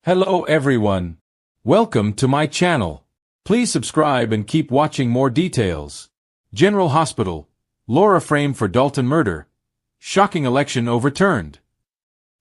Hello everyone. Welcome to my channel. Please subscribe and keep watching more details. General Hospital. Laura framed for Dalton murder. Shocking election overturned.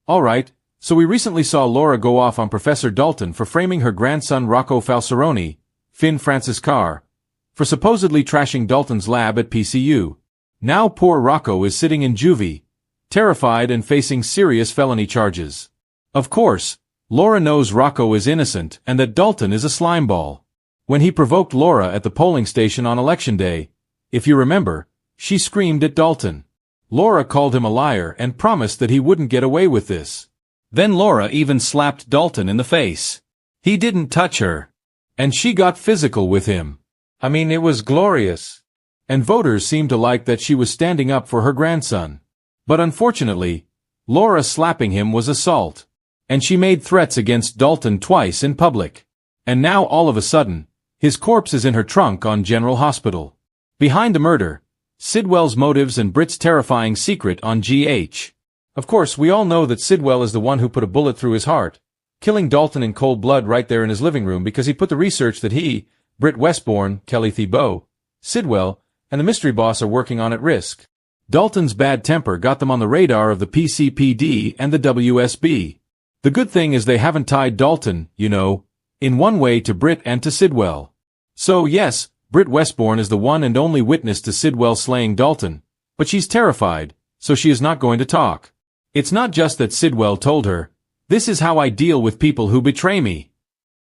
Alright, so we recently saw Laura go off on Professor Dalton for framing her grandson Rocco Falseroni, Finn Francis Carr, for supposedly trashing Dalton's lab at PCU. Now poor Rocco is sitting in juvie, terrified and facing serious felony charges. Of course, Laura knows Rocco is innocent and that Dalton is a slimeball. When he provoked Laura at the polling station on election day, if you remember, she screamed at Dalton. Laura called him a liar and promised that he wouldn't get away with this. Then Laura even slapped Dalton in the face. He didn't touch her. And she got physical with him. I mean, it was glorious. And voters seemed to like that she was standing up for her grandson. But unfortunately, Laura slapping him was assault. And she made threats against Dalton twice in public. And now all of a sudden, his corpse is in her trunk on General Hospital. Behind the murder, Sidwell's motives and Britt's terrifying secret on GH. Of course, we all know that Sidwell is the one who put a bullet through his heart, killing Dalton in cold blood right there in his living room because he put the research that he, Britt Westbourne, Kelly Thibault, Sidwell, and the mystery boss are working on at risk. Dalton's bad temper got them on the radar of the PCPD and the WSB. The good thing is they haven't tied Dalton, in one way to Britt and to Sidwell. So yes, Britt Westbourne is the one and only witness to Sidwell slaying Dalton, but she's terrified, so she is not going to talk. It's not just that Sidwell told her, "This is how I deal with people who betray me."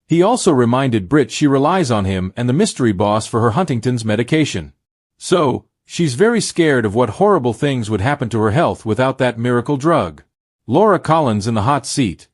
He also reminded Britt she relies on him and the mystery boss for her Huntington's medication. So, she's very scared of what horrible things would happen to her health without that miracle drug. Laura Collins in the hot seat.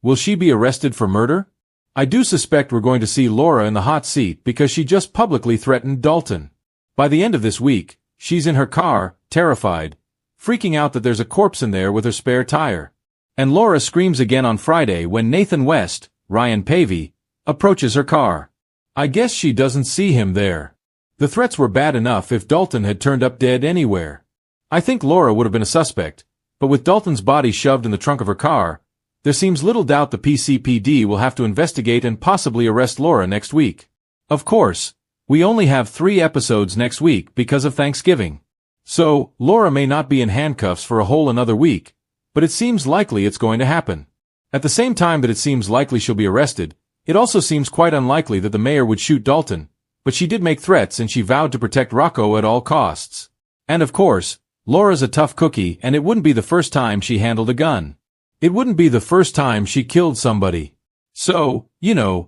Will she be arrested for murder? I do suspect we're going to see Laura in the hot seat because she just publicly threatened Dalton. By the end of this week, she's in her car, terrified, freaking out that there's a corpse in there with her spare tire. And Laura screams again on Friday when Nathan West, Ryan Pavey, approaches her car. I guess she doesn't see him there. The threats were bad enough if Dalton had turned up dead anywhere. I think Laura would have been a suspect. But with Dalton's body shoved in the trunk of her car, there seems little doubt the PCPD will have to investigate and possibly arrest Laura next week. Of course, we only have 3 episodes next week because of Thanksgiving. So, Laura may not be in handcuffs for a whole another week, but it seems likely it's going to happen. At the same time that it seems likely she'll be arrested, it also seems quite unlikely that the mayor would shoot Dalton, but she did make threats and she vowed to protect Rocco at all costs. And of course, Laura's a tough cookie and it wouldn't be the first time she handled a gun. It wouldn't be the first time she killed somebody. So,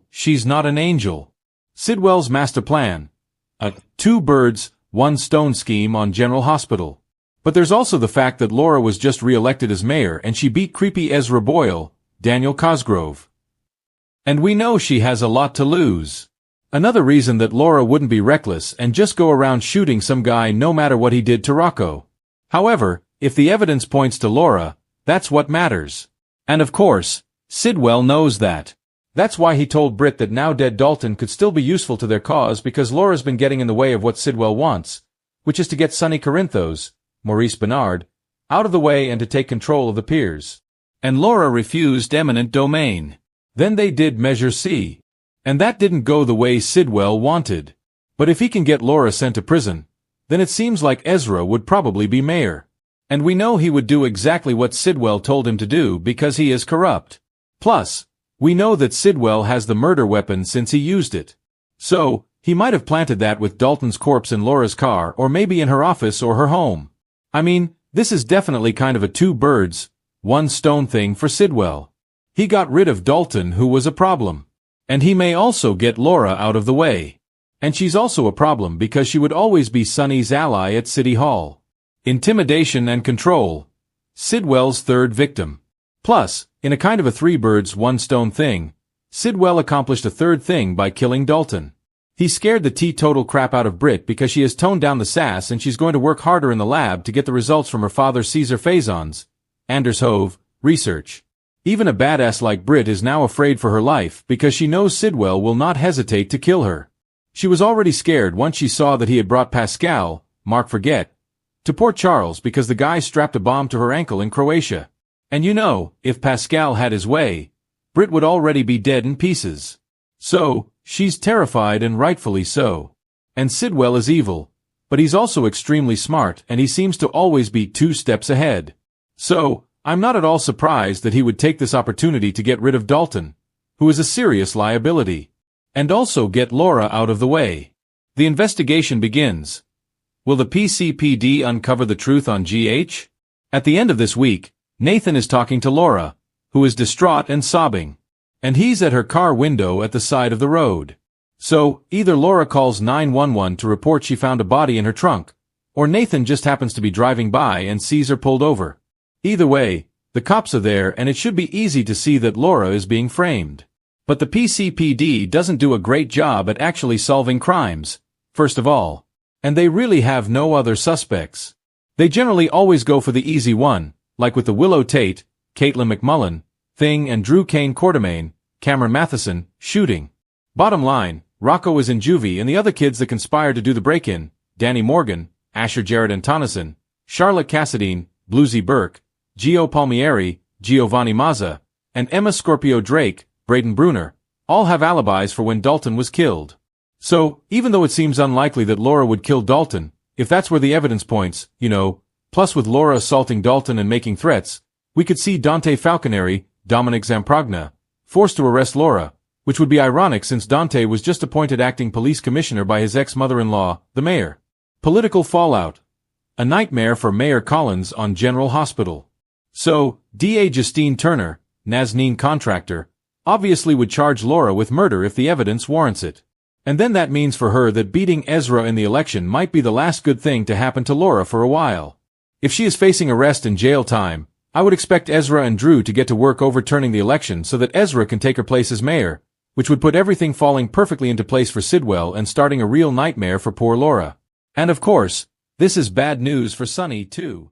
she's not an angel. Sidwell's master plan. A 2 birds, 1 stone scheme on General Hospital. But there's also the fact that Laura was just re-elected as mayor and she beat creepy Ezra Boyle, Daniel Cosgrove. And we know she has a lot to lose. Another reason that Laura wouldn't be reckless and just go around shooting some guy no matter what he did to Rocco. However, if the evidence points to Laura, that's what matters. And of course, Sidwell knows that. That's why he told Britt that now dead Dalton could still be useful to their cause because Laura's been getting in the way of what Sidwell wants, which is to get Sonny Corinthos, Maurice Bernard, out of the way and to take control of the peers. And Laura refused eminent domain. Then they did Measure C. And that didn't go the way Sidwell wanted. But if he can get Laura sent to prison, then it seems like Ezra would probably be mayor. And we know he would do exactly what Sidwell told him to do because he is corrupt. Plus, we know that Sidwell has the murder weapon since he used it. So, he might have planted that with Dalton's corpse in Laura's car or maybe in her office or her home. I mean, this is definitely kind of a 2 birds, 1 stone thing for Sidwell. He got rid of Dalton, who was a problem. And he may also get Laura out of the way. And she's also a problem because she would always be Sonny's ally at City Hall. Intimidation and control. Sidwell's 3rd victim. Plus, in a kind of a 3 birds, 1 stone thing, Sidwell accomplished a 3rd thing by killing Dalton. He scared the teetotal crap out of Britt because she has toned down the sass and she's going to work harder in the lab to get the results from her father Caesar Faison's, Anders Hove, research. Even a badass like Britt is now afraid for her life because she knows Sidwell will not hesitate to kill her. She was already scared once she saw that he had brought Pascal, Mark Forget, to Port Charles because the guy strapped a bomb to her ankle in Croatia. And if Pascal had his way, Britt would already be dead in pieces. So, she's terrified and rightfully so. And Sidwell is evil, but he's also extremely smart and he seems to always be 2 steps ahead. So, I'm not at all surprised that he would take this opportunity to get rid of Dalton, who is a serious liability, and also get Laura out of the way. The investigation begins. Will the PCPD uncover the truth on GH? At the end of this week, Nathan is talking to Laura, who is distraught and sobbing. And he's at her car window at the side of the road. So, either Laura calls 911 to report she found a body in her trunk, or Nathan just happens to be driving by and sees her pulled over. Either way, the cops are there and it should be easy to see that Laura is being framed. But the PCPD doesn't do a great job at actually solving crimes, first of all. And they really have no other suspects. They generally always go for the easy one, like with the Willow Tate, Caitlin McMullen, Thing and Drew Kane Quartermain, Cameron Matheson, shooting. Bottom line, Rocco is in juvie and the other kids that conspired to do the break-in, Danny Morgan, Asher Jarrett Antonison, Charlotte Cassadine, Bluesy Burke, Gio Palmieri, Giovanni Mazza, and Emma Scorpio Drake, Braden Bruner, all have alibis for when Dalton was killed. So, even though it seems unlikely that Laura would kill Dalton, if that's where the evidence points, plus with Laura assaulting Dalton and making threats, we could see Dante Falconeri, Dominic Zamprogna, forced to arrest Laura, which would be ironic since Dante was just appointed acting police commissioner by his ex-mother-in-law, the mayor. Political fallout. A nightmare for Mayor Collins on General Hospital. So, DA Justine Turner, Nazneen contractor, obviously would charge Laura with murder if the evidence warrants it. And then that means for her that beating Ezra in the election might be the last good thing to happen to Laura for a while. If she is facing arrest and jail time, I would expect Ezra and Drew to get to work overturning the election so that Ezra can take her place as mayor, which would put everything falling perfectly into place for Sidwell and starting a real nightmare for poor Laura. And of course, this is bad news for Sunny too.